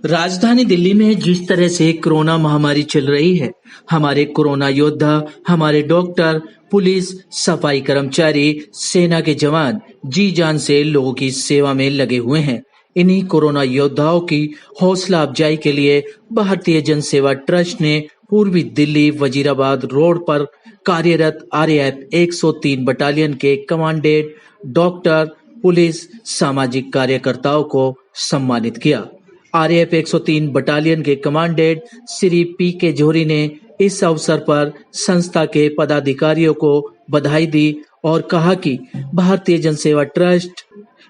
राजधानी दिल्ली में जिस तरह से कोरोना महामारी चल रही है, हमारे कोरोना योद्धा, हमारे डॉक्टर, पुलिस, सफाई कर्मचारी, सेना के जवान जी जान से लोगों की सेवा में लगे हुए हैं। इन्हीं कोरोना योद्धाओं की हौसला अफजाई के लिए भारतीय जन सेवा ट्रस्ट ने पूर्वी दिल्ली वजीराबाद रोड पर कार्यरत आरएएफ 103 बटालियन के कमांडेंट, डॉक्टर, पुलिस, सामाजिक कार्यकर्ताओं को सम्मानित किया। आरएएफ 103 बटालियन के कमांडेंट श्री पी के जोहरी ने इस अवसर पर संस्था के पदाधिकारियों को बधाई दी और कहा कि भारतीय जन सेवा ट्रस्ट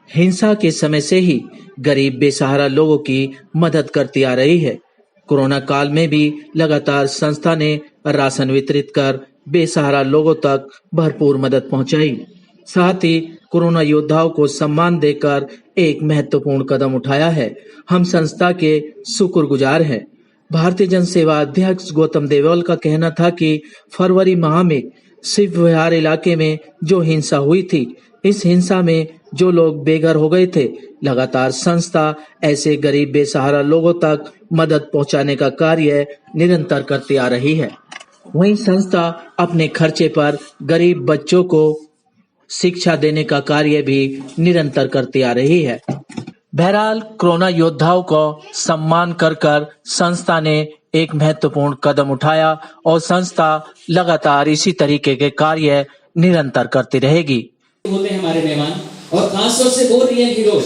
हिंसा के समय से ही गरीब बेसहारा लोगों की मदद करती आ रही है। कोरोना काल में भी लगातार संस्था ने राशन वितरित कर बेसहारा लोगों तक भरपूर मदद पहुंचाई। साथ ही कोरोना योद्धाओं को सम्मान देकर एक महत्वपूर्ण कदम उठाया है। हम संस्था के शुक्रगुजार हैं। भारतीय जन सेवा अध्यक्ष गौतम देवल का कहना था कि फरवरी माह में शिव विहार इलाके में जो हिंसा हुई थी, इस हिंसा में जो लोग बेघर हो गए थे, लगातार संस्था ऐसे गरीब बेसहारा लोगों तक मदद पहुंचाने का कार्य निरंतर करती आ रही है। वहीं संस्था अपने खर्चे पर गरीब बच्चों को शिक्षा देने का कार्य भी निरंतर करती आ रही है। बहरहाल कोरोना योद्धाओं को सम्मान कर संस्था ने एक महत्वपूर्ण कदम उठाया और संस्था लगातार इसी तरीके के कार्य निरंतर करती रहेगी। होते हैं हमारे मेहमान और खास तौर से वो रियल हीरो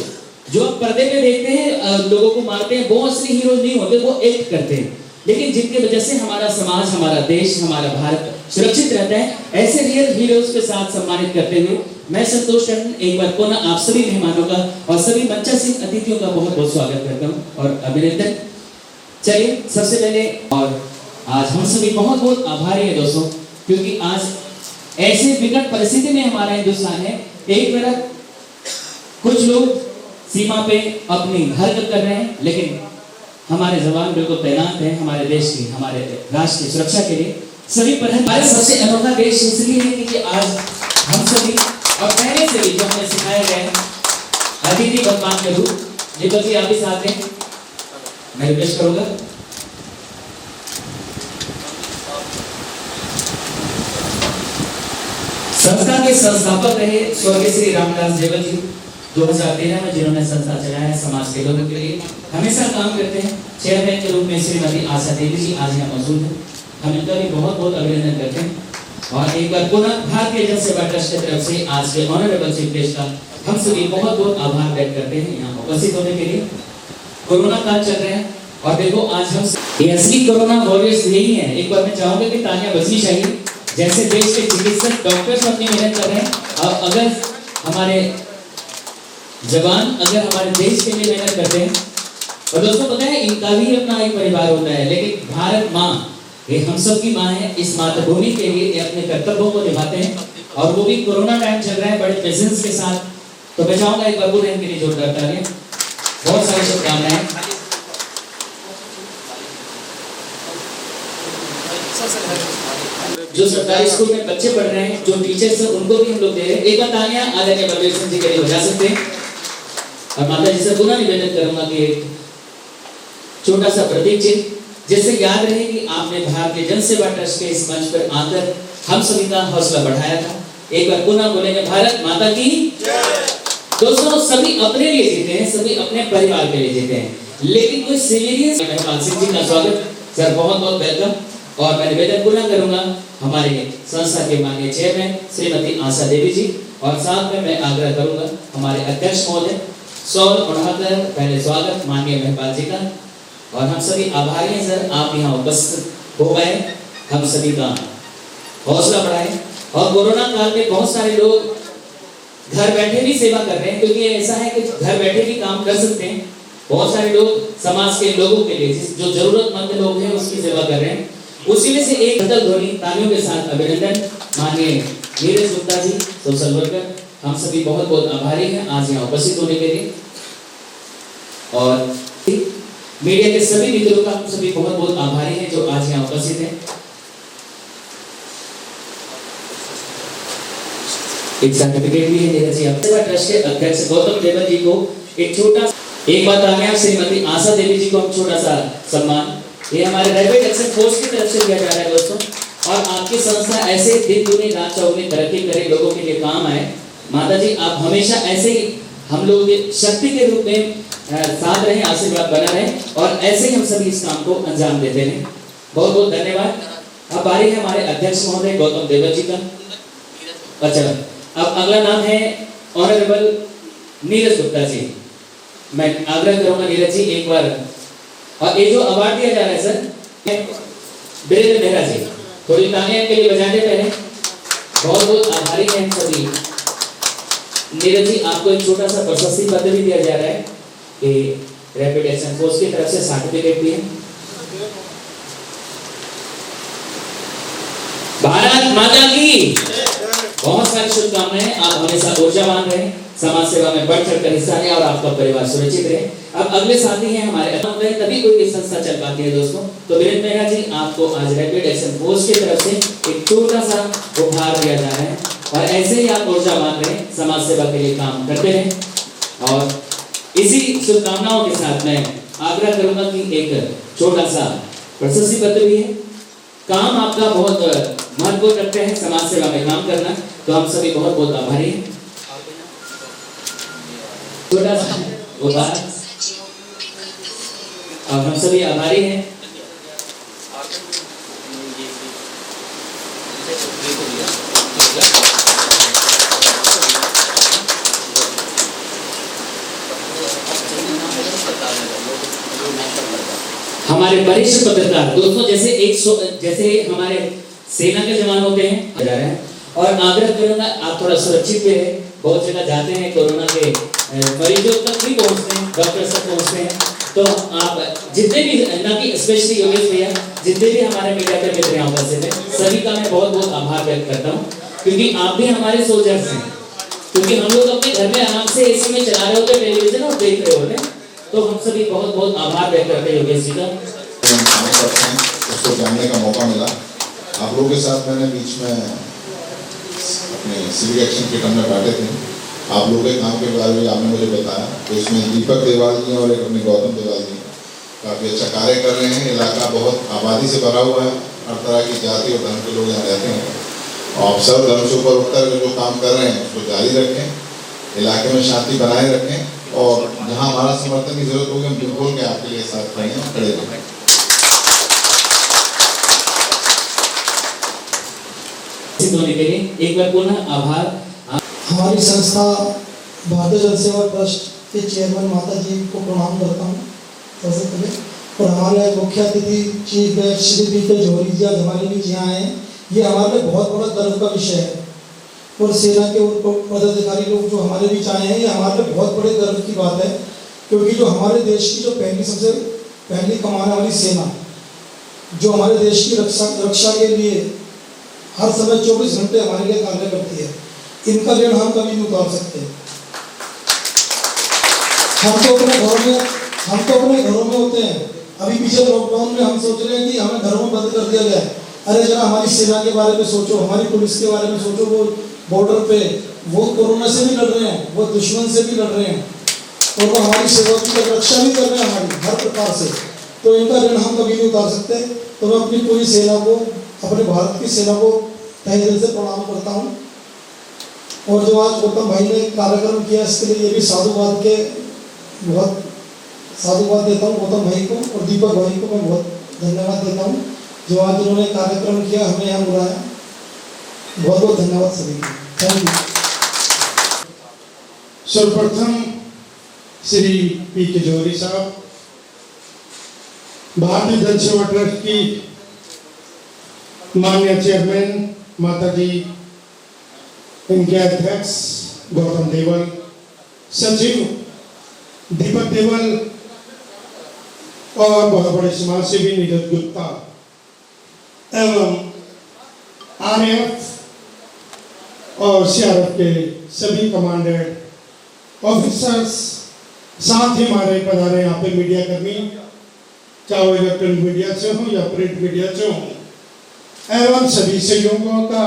जो आप पर्दे में देखते हैं, लोगों को मारते हैं, वो असली हीरो नहीं होते, वो एक्ट करते हैं, लेकिन जिनकी वजह से हमारा समाज, हमारा देश, हमारा भारत सुरक्षित रहता है। ऐसे रियल हीरोज के साथ सम्मानित करते हुए मैं संतोष टंडन एक बार पुनः आप सभी मेहमानों का और सभी मंचासीन अतिथियों का बहुत बहुत स्वागत करता हूं और अभिनंदन। चलिए सबसे पहले, और आज हम सभी बहुत बहुत आभारी हैं दोस्तों, क्योंकि आज ऐसे विकट परिस्थिति में हमारा हिंदुस्तान है। एक तरफ कुछ लोग सीमा पे अपनी हरकत कर रहे हैं, लेकिन हमारे जवान बिल्कुल तैनात हैं हमारे देश की, हमारे राष्ट्र की सुरक्षा के लिए। सभी पर हमारा सबसे अनोखा देश इसलिए है कि आज हम सभी और पहले से भी जो हमें सिखाया गया है अतिथि बदमान के रूप, दीपक जी आप भी साथ हैं, मैं रिक्वेस्ट करूंगा। संस्था के संस्थापक रहे स्वर्गीय श्री रामदास देवल जी 2013 में, जिन्होंने संस्था चलाया है समाज के लोगों के लिए, हमेशा काम करते हैं। चेयरमैन के रूप में श्रीमती आशा देवी जी आज यहाँ मौजूद है, हम इनका भी बहुत बहुत अभिनंदन करते हैं। और एक बार पुनः भारतीय जन सेवा ट्रस्ट की तरफ से आज के ऑनरेबल चीफ गेस्ट का हम सभी बहुत बहुत आभार व्यक्त करते हैं यहाँ उपस्थित होने के लिए। कोरोना काल चल रहा है और देखो आज हम ये असली कोरोना वॉरियर्स यही है। एक बार मैं चाहूंगा कि तालियां बजनी चाहिए, जैसे देश के चिकित्सक डॉक्टर्स अपनी मेहनत कर रहे हैं, और अगर हमारे जवान अगर हमारे देश के लिए मेहनत करते हैं, और दोस्तों पता है इनका भी अपना एक परिवार होता है, लेकिन भारत माँ ये हम सब की माँ है। इस मातृभूमि के लिए ये अपने कर्तव्यों को निभाते हैं, और वो भी कोरोना टाइम चल रहा है बड़े पेशेंस के साथ। तो मैं चाहूंगा एक बार पूरे इनके लिए जोरदार तालियां, बहुत सारी शुभकामनाएं। जो सरकारी स्कूल में बच्चे पढ़ रहे हैं, जो टीचर्स हैं, उनको भी हम लोग दे रहे हैं। एक बार तालियां आदरणीय बलबीर सिंह जी के लिए बजा सकते हैं। और माता जी से पुनः निवेदन करूंगा कि एक छोटा सा प्रतीक चिन्ह जिससे याद रहे कि आपने भारतीय जन सेवा ट्रस्ट के इस मंच पर आकर हम सभी का हौसला बढ़ाया था। एक बार पुनः बोलेंगे भारत माता की जय। दोस्तों सभी अपने लिए जीते हैं, सभी अपने परिवार के लिए जीते हैं, लेकिन कोई सिविलियंस। महपाल सिंह जी का स्वागत सर, बहुत बहुत वेलकम। और मैं निवेदन पुनः करूंगा हमारे संस्था के माननीय चेयरमैन श्रीमती आशा देवी जी, और साथ में मैं आग्रह करूंगा हमारे अध्यक्ष महोदय सौर उठाकर पहले स्वागत माननीय महपाल जी का। और हम सभी आभारी हैं सर, आप यहाँ उपस्थित हो गए, हम सभी का हौसला बढ़ाएं। और कोरोना काल में बहुत सारे लोग घर बैठे भी सेवा कर रहे हैं, क्योंकि ऐसा है कि घर बैठे भी काम कर सकते हैं। बहुत सारे लोग समाज के लोगों के लिए, जो जरूरतमंद लोग हैं उसकी सेवा कर रहे हैं। उसी में से एक कदम ध्वनि तालियों के साथ अभिनंदन माननीय नीरज गुप्ता जी, सोशल वर्कर। हम सभी बहुत बहुत आभारी हैं आज यहाँ उपस्थित होने के लिए। और मीडिया के सभी मित्रों का हम सभी बहुत बहुत आभारी हैं जो आज यहाँ उपस्थित हैं। एक सर्टिफिकेट भी है नीरज जी। सेवा ट्रस्ट के अध्यक्ष गौतम देवल जी को एक छोटा एक बात आ गया, श्रीमती आशा देवी जी को हम छोटा सा सम्मान, ये हमारे रैपिड एक्शन फोर्स की तरफ से दिया जा रहा है दोस्तों। और आपकी संस्था ऐसे दिन दुनी रात चौगुनी तरक्की करे, लोगों के लिए काम आए। माता जी आप हमेशा ऐसे ही हम लोगों के शक्ति के रूप में साथ रहें, आशीर्वाद बना रहे, और ऐसे ही हम सभी इस काम को अंजाम देते रहें। बहुत बहुत धन्यवाद। अब बारी है हमारे अध्यक्ष महोदय गौतम देवल जी का। अच्छा, अब अगला नाम है ऑनरेबल नीरज गुप्ता जी। मैं आग्रह करूंगा नीरज जी एक बार, और ये जो अवार्ड दिया जा रहा है सर वीरेंद्र मेहरा जी, थोड़ी तालियां इनके लिए बजाते पहले। बहुत बहुत आभारी हैं सभी। नीरज जी आपको एक छोटा सा प्रशस्ति पत्र भी दिया जा रहा है कि रैपिड एक्शन फोर्स की तरफ से सर्टिफिकेट भी है। भारत माता की बहुत सारी शुभकामनाएं। आप हमेशा ऊर्जावान रहे, समाज सेवा में बढ़ चढ़कर हिस्सा लें और आपका परिवार सुरक्षित रहे। अब अगले साथी हैं हमारे, तभी कोई संस्था चल पाती है दोस्तों। तो वीरेंद्र मेहरा जी आपको आज रैपिड एक्शन फोर्स की तरफ से एक छोटा सा उपहार दिया जा रहा है, और ऐसे ही आप ऊर्जावान रहे, समाज सेवा के लिए काम करते रहें। और इसी शुभकामनाओं के साथ मैं आग्रह करूंगा कि एक छोटा सा प्रशस्ति पत्र भी है। काम आपका बहुत महत्वपूर्ण रखते हैं, समाज सेवा में काम करना, तो हम सभी बहुत बहुत आभारी हैं। छोटा सा उपहार, और हम सभी आभारी हैं। हमारे वरिष्ठ पत्रकार दोस्तों, जैसे हमारे सेना के जवान होते हैं, और आग्रह करूंगा आप थोड़ा सुरक्षित भी रहे। बहुत जगह जाते हैं, कोरोना के मरीजों तक भी पहुंचते हैं, डॉक्टर तक पहुंचते हैं, तो आप जितने भी, ना कि स्पेशली योगेश भैया, जितने भी हमारे मीडिया के मित्र यहाँ उपस्थित हैं, सभी का मैं बहुत बहुत आभार व्यक्त करता हूँ, क्योंकि आप भी हमारे सोल्जर्स हैं। क्योंकि हम लोग अपने घर में आराम से एसी में चला रहे होते, टेलीविजन और देख रहे होते, तो हम सभी बहुत बहुत आभार व्यक्त करते हैं योगेश जी का। उसको जानने का मौका मिला आप लोगों के साथ। मैंने बीच में अपने सिविक एक्शन के में बैठे थे, आप लोगों के काम के बारे में आपने मुझे बताया। तो इसमें दीपक देवाल जी और एक अपने गौतम देवाल जी काफ़ी अच्छा कार्य कर रहे हैं। इलाका बहुत आबादी से भरा हुआ है, हर तरह की जाति और धर्म के लोग यहाँ रहते हैं। और आप सब धर्म से ऊपर उठकर जो काम कर रहे हैं उसको जारी रखें, इलाके में शांति बनाए रखें, और जहाँ हमारा समर्थन की जरूरत होगी हम बिल्कुल के आपके लिए साथ खड़े हैं, खड़े रहें। होने के लिए एक बार पुनः आभार। हमारी संस्था भारतीय जन सेवा ट्रस्ट के चेयरमैन माता जी को प्रणाम करता हूँ सबसे पहले, और हमारे मुख्य अतिथि चीफ गेस्ट श्री पी.के. जौहरी जी आज हमारे बीच यहाँ आए, ये हमारे लिए बहुत बड़ा गर्व का विषय है। और सेना के पदाधिकारी लोग जो हमारे बीच आए हैं, ये हमारे लिए बहुत बड़े गर्व की बात है, क्योंकि जो हमारे देश की जो सबसे पहली कमाने वाली सेना, जो हमारे देश की रक्षा के लिए हर समय 24 घंटे हमारे लिए कार्य करती है, इनका ऋण हम कभी नहीं उतार सकते। हम तो अपने घरों में होते हैं। अभी पीछे लॉकडाउन में हम सोच रहे हैं कि हमें घरों में बंद कर दिया गया है। अरे जरा हमारी सेना के बारे में सोचो, हमारी पुलिस के बारे में सोचो। वो बॉर्डर पे वो कोरोना से भी लड़ रहे हैं, वो दुश्मन से भी लड़ रहे हैं, और वो हमारी सेवा की रक्षा भी कर रहे हैं हमारी हर प्रकार से। तो इनका ऋण हम कभी नहीं उतार सकते। तो मैं अपनी पूरी सेना को, अपने भारत की सेना को तहे दिल से प्रणाम करता हूँ। और जो आज गौतम भाई ने कार्यक्रम किया, इसके लिए ये भी बहुत साधुवाद देता हूँ गौतम भाई को, और दीपक भाई को मैं बहुत धन्यवाद देता हूँ, जो आज उन्होंने कार्यक्रम किया, हमें यहाँ बुलाया। बहुत बहुत धन्यवाद सभी को, थैंक यू। सर्वप्रथम श्री पी.के. जौहरी साहब, भारतीय जन सेवा ट्रस्ट की माननीय चेयरमैन माता जी, इनके अध्यक्ष गौतम देवल, सचिव दीपक देवल, और बहुत बड़े समाज सेवी नीरज गुप्ता, एवं आरएएफ और सीआरएफ के सभी कमांडेंट ऑफिसर्स, साथ ही हमारे पधारे यहाँ पे मीडिया कर्मी, चाहे वो इलेक्ट्रॉनिक मीडिया से हो या प्रिंट मीडिया से हो, एवं सभी सहयोगियों का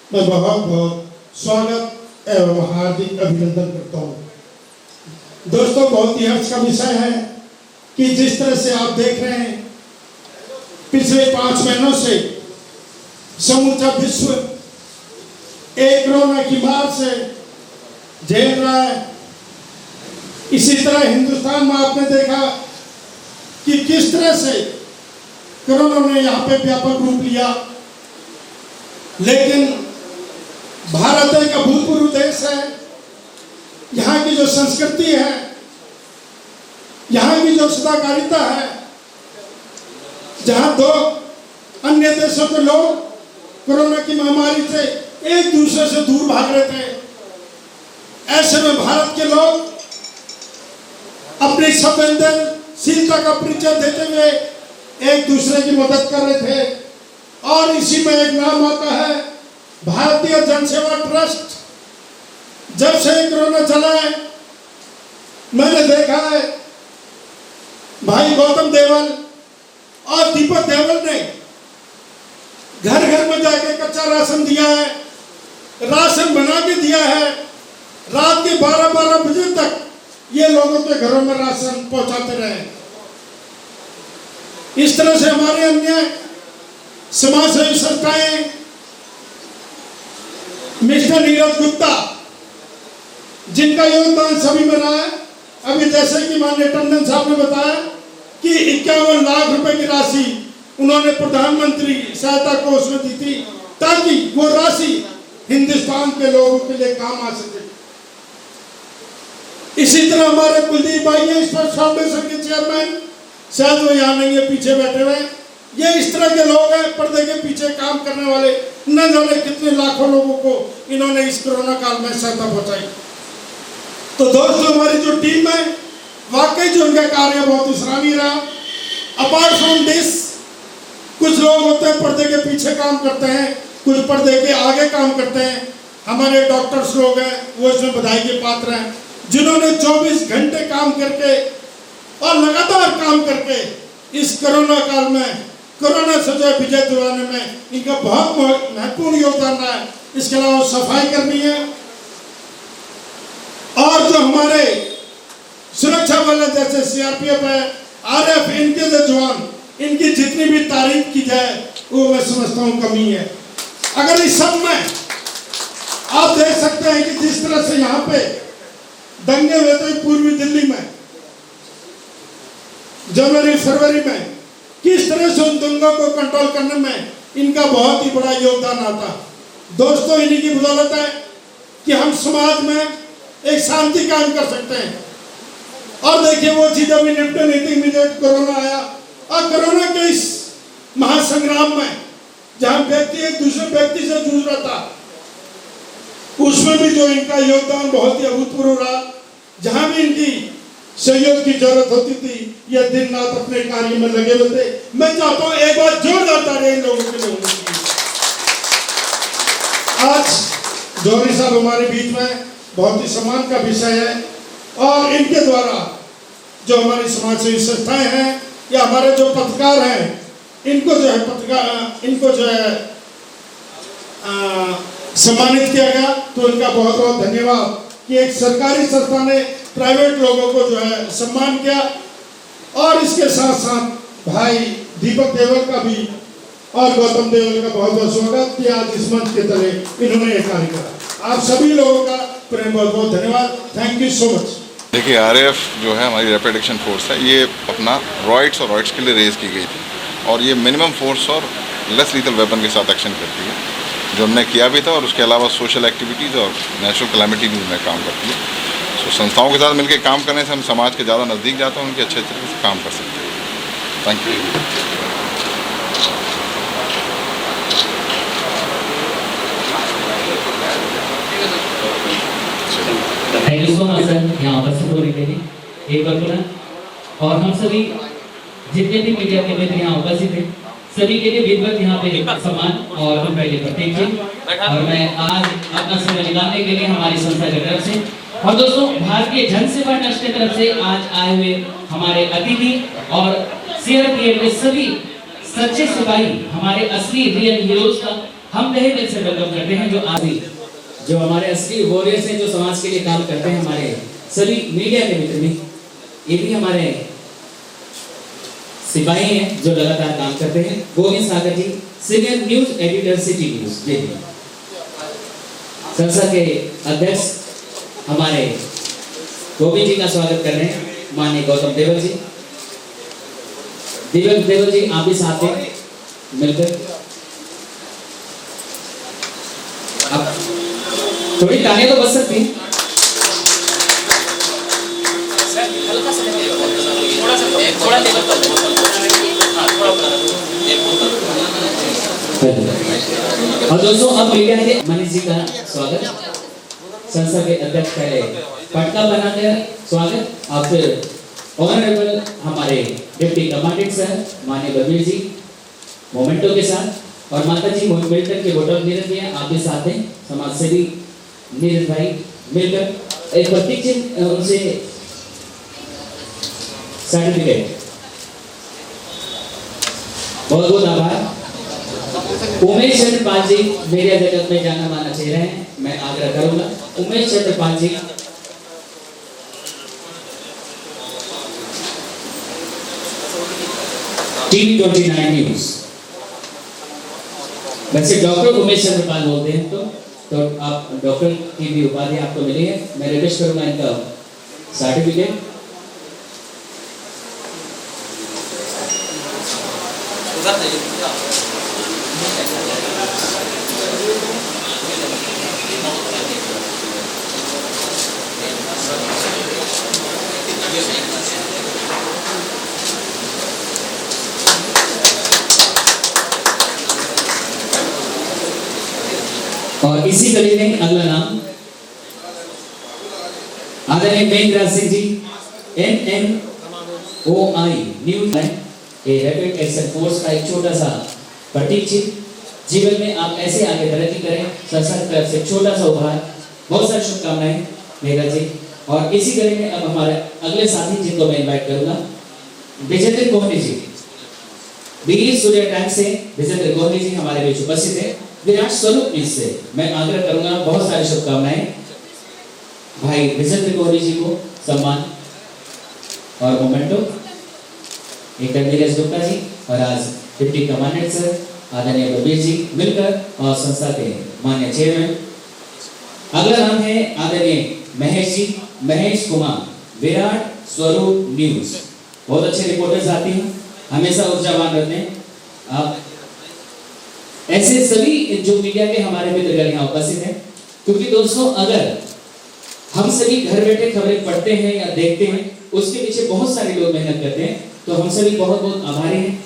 मैं बहुत बहुत स्वागत एवं हार्दिक अभिनंदन करता हूँ। दोस्तों, बहुत ही हर्ष का विषय है कि जिस तरह से आप देख रहे हैं पिछले 5 महीनों से समूचा विश्व एक कोरोना की मार से झेल रहा है। इसी तरह हिंदुस्तान में आपने देखा कि किस तरह से कोरोना ने यहाँ पे व्यापक रूप लिया, लेकिन भारत एक अभूतपूर्व देश है। यहाँ की जो संस्कृति है, यहाँ की जो सदाकारिता है, जहाँ दो अन्य देशों के लोग कोरोना की महामारी से एक दूसरे से दूर भाग रहे थे, ऐसे में भारत के लोग अपनी संवेदनशीलता का परिचय देते हुए एक दूसरे की मदद कर रहे थे। और इसी में एक नाम आता है भारतीय जनसेवा ट्रस्ट। जब से कोरोना चला है, मैंने देखा है भाई गौतम देवल और दीपक देवल ने घर घर में जाके कच्चा राशन दिया है, राशन बना के दिया है। रात के 12-12 बजे तक ये लोगों के घरों में राशन पहुंचाते रहे। इस तरह से हमारे अन्य समाजसेवी संस्थाएं, मिस्टर नीरज गुप्ता, जिनका योगदान सभी में रहा है। अभी जैसे कि माननीय टंडन साहब ने बताया कि 51 लाख रुपए की राशि उन्होंने प्रधानमंत्री सहायता कोष में दी थी, ताकि वो राशि हिंदुस्तान के लोगों के लिए काम आ सके। इसी तरह हमारे कुलदीप भाई हैं, स्पर्श फाउंडेशन के चेयरमैन, शायद वो यहाँ नहीं है, पीछे बैठे हुए। ये इस तरह के लोग हैं, पर्दे के पीछे काम करने वाले, न जाने कितने लाखों लोगों को इन्होंने इस कोरोना काल में सहायता पहुंचाई। तो दोस्तों, हमारी जो टीम है, वाकई जो उनका कार्य बहुत सराहनीय रहा। अपार्ट फ्रॉम दिस, कुछ लोग होते हैं पर्दे के पीछे काम करते हैं, कुछ पर्दे के आगे काम करते हैं। हमारे डॉक्टर्स लोग हैं, वो इसमें बधाई के पात्र हैं, जिन्होंने 24 घंटे काम करके और लगातार काम करके इस कोरोना काल में कोरोना से जो विजय दिलाने में इनका बहुत महत्वपूर्ण योगदान रहा है। इसके अलावा सफाई करनी है, और जो हमारे सुरक्षा बल जैसे सीआरपीएफ है, आरएफ, इनके जो जवान, इनकी जितनी भी तारीफ की जाए वो मैं समझता हूँ कमी है। अगर इस सब में आप देख सकते हैं कि जिस तरह से यहाँ पे दंगे हुए थे पूर्वी दिल्ली में जनवरी फरवरी में, किस तरह से उन दंगों को कंट्रोल करने में इनका बहुत ही बड़ा योगदान आता। दोस्तों, इन्हीं की बदौलत है कि हम समाज में एक शांति कायम कर सकते हैं। और देखिए, वो चीज अभी निपटे नहीं थी, इमीडिएट कोरोना आया, और कोरोना के इस महासंग्राम में जहां व्यक्ति एक दूसरे व्यक्ति से जूझ रहा था, उसमें भी जो इनका योगदान बहुत ही अभूतपूर्व रहा। जहां भी इनकी सहयोग की जरूरत होती थी, यह दिन रात अपने कार्य में लगे हुए थे। मैं चाहता हूं एक बार जोरदार तालियां इन लोगों के लिए होनी चाहिए। आज जौहरी साहब हमारे बीच में, बहुत ही सम्मान का विषय है, और इनके द्वारा जो हमारी समाज सेवी संस्थाएं हैं या हमारे जो पत्रकार हैं, इनको जो है सम्मानित किया गया। तो इनका बहुत बहुत धन्यवाद कि एक सरकारी संस्था ने प्राइवेट लोगों को जो है सम्मान किया। और इसके साथ साथ भाई दीपक देवल का भी और गौतम देवल का बहुत बहुत स्वागत कि आज इस मंच के तले इन्होंने ये कार्य करा। आप सभी लोगों का प्रेम बहुत बहुत धन्यवाद। Thank you so much. देखिए, आरएएफ जो है हमारी रैपिड एक्शन फोर्स है, ये अपना रॉइड्स और रॉइड्स के लिए रेज की गई थी, और ये मिनिमम फोर्स और लेस लीथल वेपन के साथ एक्शन करती है, जो हमने किया भी था। और उसके अलावा सोशल एक्टिविटीज़ और नेचुरल कैलामिटी भी में काम करती है। तो संस्थाओं के साथ मिलकर काम करने से हम समाज के ज़्यादा नज़दीक जाते हैं, उनके अच्छे तरीके से काम कर सकते हैं। Thank you. Thank you so much sir, यहाँ पर से बोलने के लिए एक बार पुनः। और हम सभी जितने भी मीडिया के मित्र यहाँ उपस्थित थे, सभी के लिए विधिवत यहाँ पे सम्मान और हम पहले प्रतीक जी, और मैं आज अपना समय निकालने के लिए हमारी संस्था की तरफ से, और दोस्तों भारतीय जन सेवा ट्रस्ट की तरफ से आज आए हुए हमारे अतिथि और सीआरपीएफ के सभी सच्चे सिपाही, हमारे असली रियल हीरोज का हम तहे दिल से वेलकम करते हैं, जो हमारे असली वॉरियर्स हैं, जो समाज के लिए काम करते हैं, हमारे सभी मीडिया के मित्र भी, ये भी हमारे सिपाही हैं जो लगातार काम करते हैं। Govind Sagar ji, senior news editor, city news. देखिए संस्था के अध्यक्ष हमारे गोविंद जी का स्वागत कर रहे हैं माननीय गौतम देवल जी। देवल जी आप भी साथ में मिलकर अब थोड़ी तालियां तो बज सकती हैं। और दोस्तों अब मीडिया के मनीष जी का स्वागत, संस्था के अध्यक्ष पहले पटका बनाकर स्वागत और फिर ऑनरेबल हमारे डिप्टी कमांडेंट सर माननीय बलबीर जी मोमेंटो के साथ, और माता जी मोमेंटो के बोतल नीरज जी आप भी साथ हैं, समाज सेवी नीरज भाई मिलकर एक प्रतीक चिन्ह उनसे सर्टिफिकेट। बहुत बहुत आभार। उमेश चंद्र पाल जी मीडिया जगत में जाना माना चेहरा है, मैं आग्रह करूंगा उमेश चंद्र पाल जी टीवी 29 न्यूज। वैसे डॉक्टर उमेश चंद्र पाल बोलते हैं तो आप डॉक्टर की भी उपाधि आपको मिली है। मैं रिक्वेस्ट करूंगा इनका सर्टिफिकेट। और इसी कड़ी में अगला नाम आदरणीय मेघराज सिंह जी, NNOI न्यूज है, ये रैपिड एक्शन फोर्स का एक छोटा सा प्रतीक चिन्ह। जीवन में आप ऐसे आगे तरक्की करें, संस्था की तरफ से छोटा सा उपहार। बहुत सारी शुभकामनाएं मेघराज जी। और इसी कड़ी में अब हमारे अगले साथी जिनको मैं इनवाइट करूंगा, विजेंद्र कोहली जी, वीर सूर्य टैंक से विजेंद्र कोहली जी हमारे बीच उपस्थित है। विराट स्वरूप न्यूज से मैं आग्रह करूंगा, बहुत सारी शुभकामनाएं भाई विजेंद्र कोहली जी को सम्मान और मोमेंटो। एक नीरज गुप्ता जी और आज डिप्टी कमांडेंट सर आदरणीय बलबीर जी मिलकर और संस्था के माननीय चेयरमैन। अगला नाम है आदरणीय महेश जी, महेश कुमार, विराट स्वरूप न्यूज। बहुत अच्छे रिपोर्टर्स आते हैं, हमेशा ऊर्जावान रहते हैं। आप ऐसे सभी जो मीडिया के हमारे मित्रगण यहाँ उपस्थित हैं, क्योंकि दोस्तों अगर हम सभी घर बैठे खबरें पढ़ते हैं या देखते हैं, उसके पीछे बहुत सारे लोग मेहनत करते हैं, तो हम सभी बहुत बहुत आभारी हैं।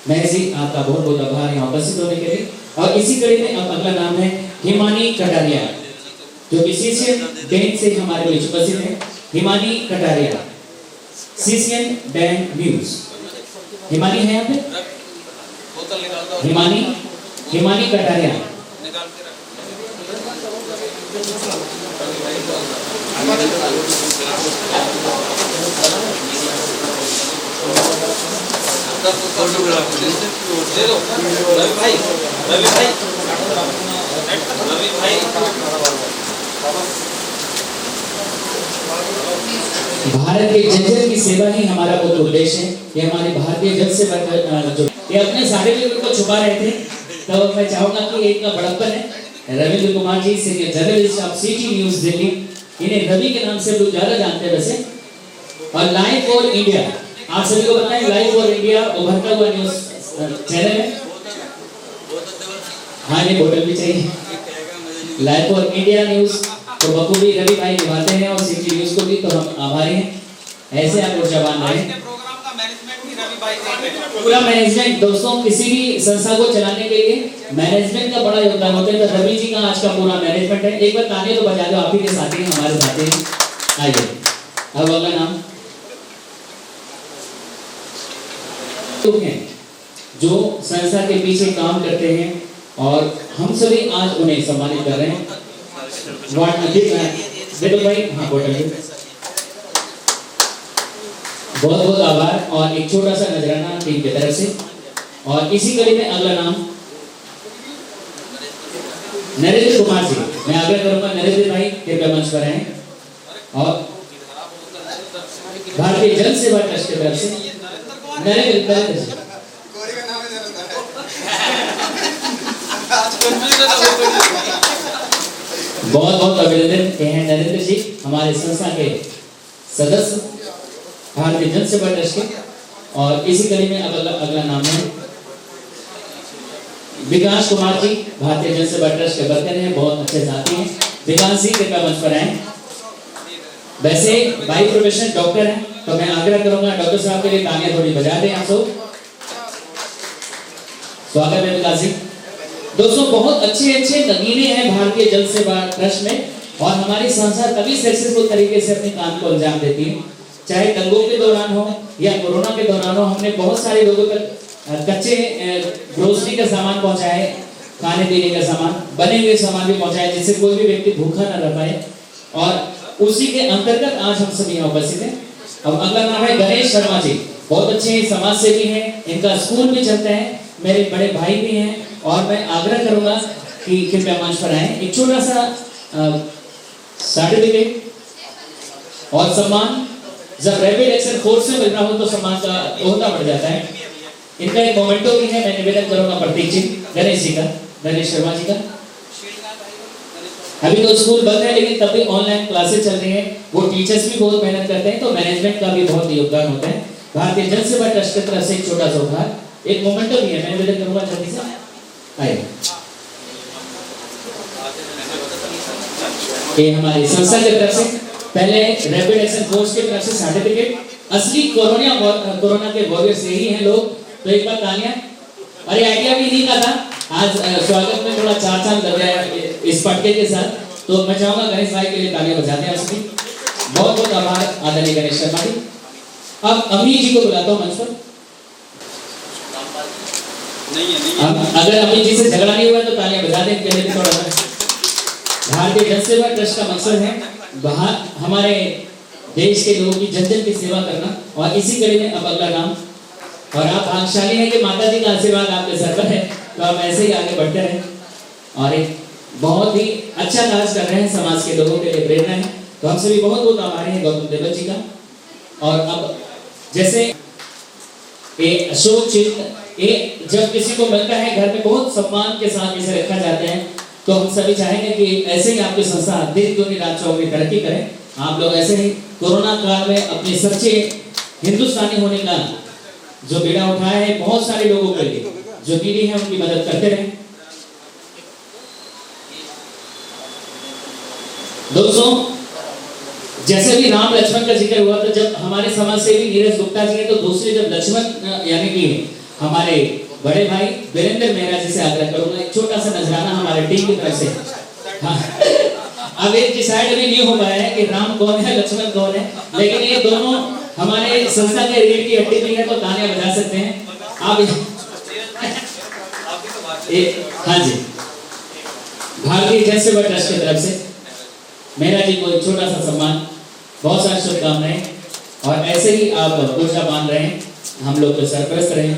महेश जी आपका बहुत बहुत आभार यहाँ उपस्थित होने के लिए। और इसी कड़ी में अब अगला नाम है हिमानी कटारिया, जो कि सीसीएन बैंक से हमारे बीच उपस्थित है। Himani Kataria, CCN bank news. Himani है यहाँ पे? हिमानी कटारिया। भारत के जन की सेवा ही हमारा मुख्य उद्देश्य है। ये हमारे भारतीय जन से जो ये अपने सर्टिफिकेट को छुपा रहे थे, तो मैं चाहूंगा कि एक का बड़प्पन है Ravindra Kumar ji, senior journalist of city news Delhi. इन्हें रवि के नाम से लोग ज्यादा जानते हैं वैसे। और लाइव फॉर इंडिया, आप सभी को पता है लाइव फॉर इंडिया उभरता हुआ न्यूज चैनल है। हाँ ये बोतल भी चाहिए। लाइव फॉर इंडिया न्यूज तो बखूबी रवि भाई निभाते हैं, और सिटी न्यूज को भी तो हम आभारी हैं। ऐसे आप ऊर्जावान रहें। पूरा मैनेजमेंट दोस्तों, किसी भी संस्था को चलाने के लिए मैनेजमेंट का बड़ा योगदान होता है, तो रवि जी का आज का पूरा मैनेजमेंट है। एक बार तालियां तो बजा दो, आप ही के साथी हैं, हमारे साथी हैं। आइए अब अगला नाम तो हैं जो संस्था के पीछे काम करते हैं, और हम सभी आज उन्हें सम्मानित कर रहे हैं। वार्ड अध्यक्ष भाई, हाँ बोलिए। बहुत बहुत आभार और एक छोटा सा नजराना टीम की तरफ से। और इसी कड़ी में अगला नाम नरेंद्र कुमार जी, मैं आग्रह करूंगा नरेंद्र भाई कृपया मंच पर आएं। और भारतीय जन सेवा ट्रस्ट की तरफ से नरेंद्र जी बहुत बहुत अभिनंदन के हैं नरेंद्र जी, हमारे संस्था के सदस्य भारतीय जन सेवा ट्रस्ट के। और इसी कड़ी में अब अगला नाम है विकास कुमार जी, भारतीय जन सेवा ट्रस्ट के वर्कर हैं, बहुत अच्छे साथी हैं। विकास जी कृपया मंच पर आए। वैसे बाई प्रोफेशन डॉक्टर हैं, तो मैं आग्रह करूंगा डॉक्टर साहब के लिए तालियां थोड़ी बजा दें आप सब। स्वागत है विकास जी। दोस्तों बहुत अच्छे अच्छे नगीने हैं भारतीय जन सेवा ट्रस्ट में, और हमारी संस्था तभी सक्सेसफुल तरीके से अपने काम को अंजाम देती है, चाहे दंगों के दौरान हो या कोरोना के दौरान हो। हमने बहुत सारे लोगों तक कच्चे ग्रोसरी का सामान पहुंचाए, खाने पीने का सामान, बने हुए सामान भी पहुंचाए, जिससे कोई भी व्यक्ति भूखा न रह पाए, और उसी के अंतर्गत आज हम सभी यहाँ उपस्थित हैं। अब अगला नाम है गणेश शर्मा जी, बहुत अच्छे समाज सेवी हैं, इनका स्कूल भी चलता है, मेरे बड़े भाई भी हैं, और मैं आग्रह करूंगा कि कृपया मंच पर आए। एक छोटा सा सर्टिफिकेट और सम्मान जब रैपिड एक्शन फोर्स से मिल रहा हो तो सम्मान का ओहदा बढ़ जाता है। इनका एक मोमेंटो भी है, मैं निवेदन करूंगा प्रतीक जी, गणेश जी का, गणेश शर्मा जी का। अभी तो स्कूल बंद है, लेकिन तब भी ऑनलाइन क्लासेस चल रही हैं, वो टीचर्स भी बहुत मेहनत करते हैं, तो मैनेजमेंट का भी बहुत योगदान होता है। भारतीय जन सेवा ट्रस्ट की तरफ से एक छोटा सा उपहार, एक मोमेंटो भी है, मैं निवेदन करूंगा जल्दी से आइए। ये हमारी संस्था की तरफ से पहले रैपिड एक्शन फोर्स की तरफ से सर्टिफिकेट, असली कोरोना के वॉरियर से ही हैं लोग, तो एक बार तालियां। अरे आइडिया भी नहीं का था, आज स्वागत में थोड़ा चार चांद लग गया इस पटके के साथ, तो मैं चाहूंगा गणेश भाई के लिए तालियां बजाते हैं आप सभी। बहुत बहुत आभार आदरणीय गणेश शर्मा जी। अब अम्मी जी को बुलाता हूँ मंच पर। अगर अम्मी जी से झगड़ा नहीं हुआ तो तालियां बजा दें के लिए थोड़ा। भारतीय जन सेवा ट्रस्ट का मकसद है बाहर हमारे देश के लोगों की जन जन की सेवा करना, और इसी कड़ी में अब अगला नाम, और आप भाग्यशाली हैं कि माता जी का आशीर्वाद आपके सर पर है, तो आप ऐसे ही आगे बढ़ते रहें, और एक बहुत ही अच्छा कार्य कर रहे हैं, समाज के लोगों के लिए प्रेरणा है, तो हम सभी बहुत बहुत आभारी हैं गौतम देवल जी का। और अब जैसे अशोक चिन्ह जब किसी को मिलता है घर में बहुत सम्मान के साथ इसे रखा जाता है, तो हम सभी चाहेंगे कि ऐसे ही आपकी संस्था दिन दुनी रात चौगुनी तरक्की करें। आप लोग ऐसे ही कोरोना काल में अपने सच्चे हिंदुस्तानी होने का जो बीड़ा उठाया है, बहुत सारे लोगों के लिए जो नीडी है उनकी मदद करते रहें। दोस्तों जैसे भी राम लक्ष्मण का जिक्र हुआ, तो जब हमारे समाज सेवी नीरज गुप्ता जी है, तो दूसरे जब लक्ष्मण यानी कि हमारे बड़े भाई वीरेंद्र मेहरा जी से आग्रह करूंगा एक छोटा सा नजराना हमारे टीम की तरफ से। हाँ। अब एक डिसाइड अभी नहीं हो पाया है कि राम कौन है लक्ष्मण कौन है, लेकिन ये दोनों हमारे संस्था के रीढ़ की हड्डी भी है, तो तालियां बजा सकते हैं आप। हाँ जी, भारतीय जन सेवा ट्रस्ट की तरफ से मेहरा जी को एक छोटा सा सम्मान, बहुत सारी शुभकामनाएं, और ऐसे ही आप ऊर्जा बांध रहे हैं, हम लोग को सरपरस्त रहे।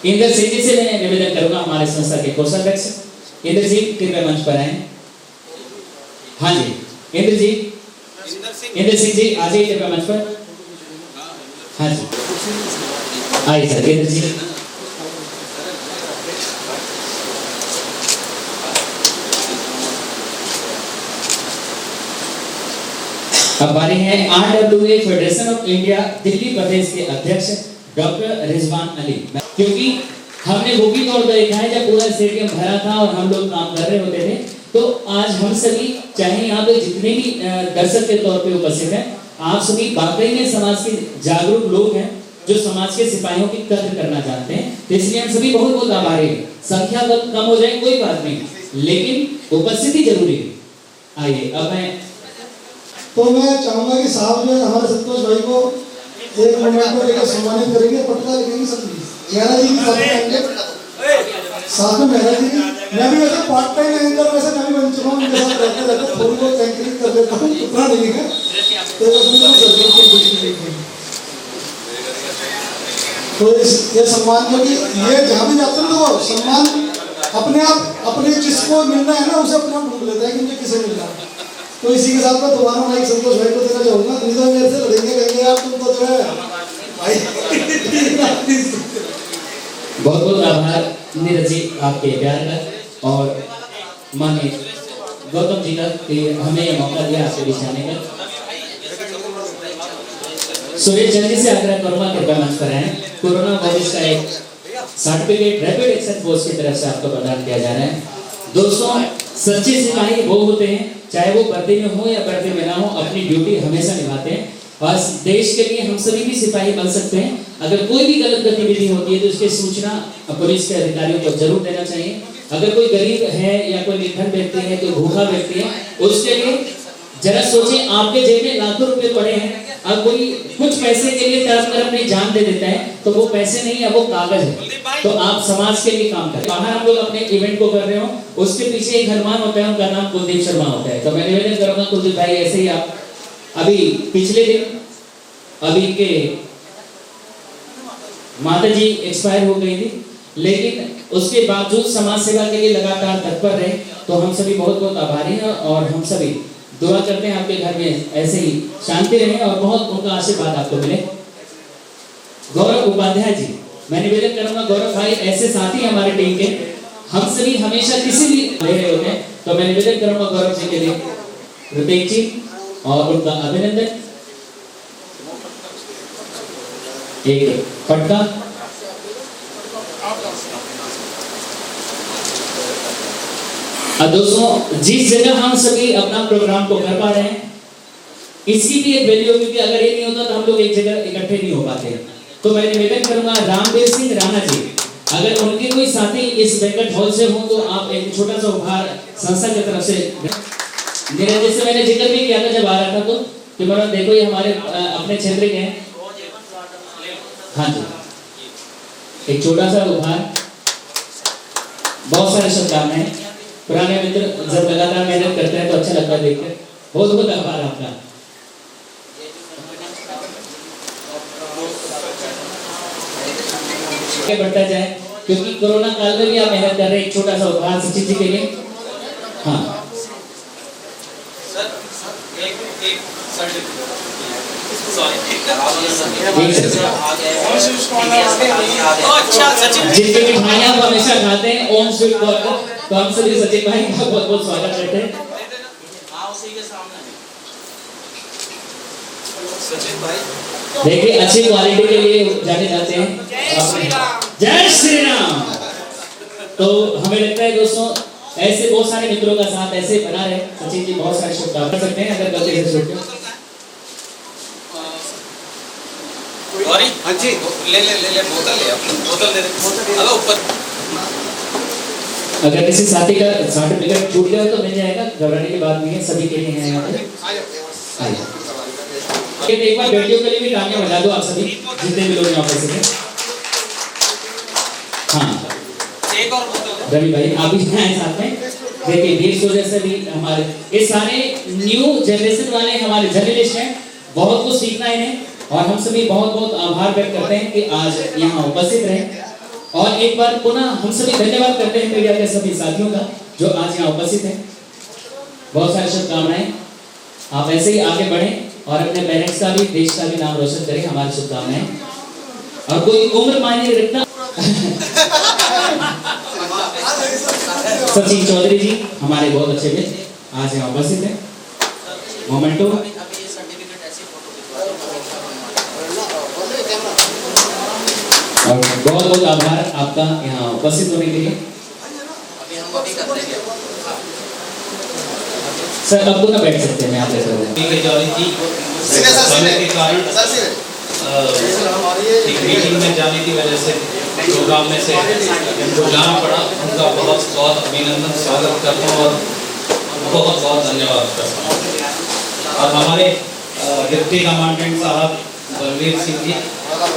इंद्र सिंह जी से मैं निवेदन करूंगा, हमारे संस्था के कोषाध्यक्ष इंद्र जी कृपया मंच पर आए। हाँ जी इंद्र सिंह जी आ जाइए कृपया मंच पर। हाँ जी आइए सर इंद्र जी। अब बारी है RWA federation of India Delhi प्रदेश के अध्यक्ष डॉक्टर रिजवान अली, क्योंकि हमने वो भी तौर देखा है जब पूरा स्टेडियम भरा था और हम लोग काम कर रहे होते थे, तो आज हम सभी चाहे यहाँ पे जितने भी दर्शक के तौर पे उपस्थित हैं, आप सभी वाकई में समाज के जागरूक लोग हैं जो समाज के सिपाहियों की कद्र करना चाहते हैं, तो इसलिए हम सभी बहुत बहुत आभारी हैं। संख्या कम हो जाए कोई बात नहीं, लेकिन उपस्थिति जरूरी है। आइए अब मैं चाहूंगा कि साहब जो हमारे संतोष भाई को एक मोमेंट में लेकर सम्मानित करेंगे, पटका लिखेंगे सब मेहरा जी की साथ में मेहरा जी। मैं भी वैसे पार्ट टाइम एंकर वैसे मैं भी बन चुका हूँ, उनके साथ रहते रहते थोड़ी बहुत एंकरिंग कर देता हूँ, उतना नहीं है तो ये सम्मान जो कि ये जहाँ भी जाते हैं तो सम्मान अपने आप अपने जिसको मिलना है ना उसे अपने आप ढूंढ लेता है कि मुझे किसे मिलना है। तो इसी के साथ मैं दोबारा माइक संतोष भाई को देना चाहूँगा, नहीं तो मेरे से लड़ेंगे, कहेंगे यार तुम तो जो है भाई। बहुत बहुत आभार नीरज जी आपके प्यार का और माननीय गौतम जी का कि हमें ये मौका दिया आपके बीच आने का। सुरेश जल्दी से आग्रह करूंगा कृपया मंच पर आए। कोरोना वायरस का एक सर्टिफिकेट रैपिड एक्शन फोर्स की तरफ से आपको प्रदान किया जा रहा है। दोस्तों, सच्चे सिपाही वो होते हैं, चाहे वो वर्दी में हो या वर्दी में ना हो, अपनी ड्यूटी हमेशा निभाते हैं और देश के लिए हम सभी भी सिपाही बन सकते हैं। अगर कोई भी गलत गतिविधि होती है तो उसकी सूचना पुलिस के अधिकारियों को जरूर देना चाहिए। अगर कोई गरीब है या कोई निर्धन व्यक्ति है, कोई भूखा व्यक्ति है, उसके लिए जरा सोचिए, आपके जेब में लाखों रुपए पड़े हैं, अब कोई कुछ पैसे के लिए तड़प कर अपनी जान दे देता है तो वो पैसे नहीं है, वो कागज है। तो आप समाज के लिए काम करें। बाहर हम लोग अपने इवेंट को कर रहे हो, उसके पीछे एक हनुमान होता है, उनका नाम कुलदीप शर्मा होता है। तो मैं निवेदन करूंगा कुलदीप भाई, ऐसे ही आप अभी पिछले दिन अभी के माता जी एक्सपायर हो गई थी, लेकिन उसके बावजूद समाज सेवा के लिए लगातार तत्पर रहे। तो हम सभी बहुत बहुत आभारी हैं और हम सभी दुआ करते हैं आपके घर में ऐसे ही शांति रहे और बहुत उनका आशीर्वाद आपको मिले। गौरव उपाध्याय जी, मैं निवेदन करूंगा गौरव भाई ऐसे साथी हमारे टीम के, हम सभी हमेशा किसी भी ले रहे होते हैं, तो मैं निवेदन करूंगा गौरव जी के लिए प्रतीक जी और उनका अभिनंदन। एक पटका दोस्तों, जिस जगह हम सभी अपना प्रोग्राम को कर पा रहे हैं, इसकी भी एक वैल्यू, क्योंकि अगर ये नहीं होता तो हम लोग एक जगह इकट्ठे नहीं हो पाते। तो मैं निवेदन करूंगा रामवीर सिंह राणा जी, अगर उनके कोई साथी इस बैंक्वेट हॉल से हो तो आप एक छोटा सा उपहार संस्था की तरफ से। मेरा जैसे मैंने जिक्र भी किया था जब आ रहा था तो कि मतलब देखो ये हमारे अपने क्षेत्र के हैं। हाँ जी, एक छोटा सा उपहार, बहुत सारे शुभकामनाएं। पुराने मित्र जब लगातार मेहनत करते हैं तो अच्छा लगता है देखकर। बहुत बहुत आभार आपका। बढ़ता जाए क्योंकि कोरोना काल में भी आप मेहनत कर रहे हैं। एक छोटा सा उपहार सचिन जी के लिए। हाँ जिनके मिठाइयाँ हम हमेशा खाते हैं ओम स्वीट कॉर्नर, तो हम सभी सचिन भाई का बहुत बहुत स्वागत करते हैं। देखिए अच्छी क्वालिटी के लिए जाने जाते हैं। जय श्री राम। तो हमें लगता है दोस्तों ऐसे बहुत सारे मित्रों का साथ ऐसे बना रहे। सचिन जी बहुत सारे शुभकामनाएं कर सकते हैं अगर गलती से छूट जाए। हाँ जी, ले बोतल ले, बोतल दे दे। हेलो ऊपर। अगर किसी साथी का सर्टिफिकेट छूट गया तो मिल जाएगा, घबराने की बात नहीं है, सभी के लिए है यहाँ पे। एक बार बेटियों के लिए भी तालियां बजा दो आप सभी जितने भी लोग यहाँ पे हैं। हाँ एक और बोतल रवि भाई आप भी हैं साथ में। देखिए देश की वजह से भी हमारे ये सारे न्यू जनरेशन वाले हमारे जर्नलिस्ट हैं, बहुत कुछ सीखना है इन्हें और हम सभी बहुत बहुत आभार व्यक्त करते हैं कि आज यहाँ उपस्थित रहे। और एक बार पुनः हम सभी धन्यवाद करते हैं मीडिया के सभी साथियों का जो आज यहाँ उपस्थित हैं। बहुत सारी शुभकामनाएं, आप ऐसे ही आगे बढ़ें और अपने पेरेंट्स का भी देश का भी नाम रोशन करें। हमारी शुभकामनाएं। और कोई उम्र मायने नहीं रखता। सचिन चौधरी जी हमारे बहुत अच्छे मित्र आज यहाँ उपस्थित हैं। मोमेंटो और बहुत बहुत आभार आपका यहाँ उपस्थित होने के लिए। अभी हम अभी कर देंगे। सर अब तो ना बैठ सकते हैं, मैं आप लेकर समय के कारण एक मीटिंग में जाने की वजह से प्रोग्राम में से उनको जाना पड़ा। उनका बहुत बहुत अभिनंदन स्वागत करता हूँ और बहुत बहुत धन्यवाद करता हूँ। और हमारे डिप्टी कमांडेंट साहब बलवीर सिंह जी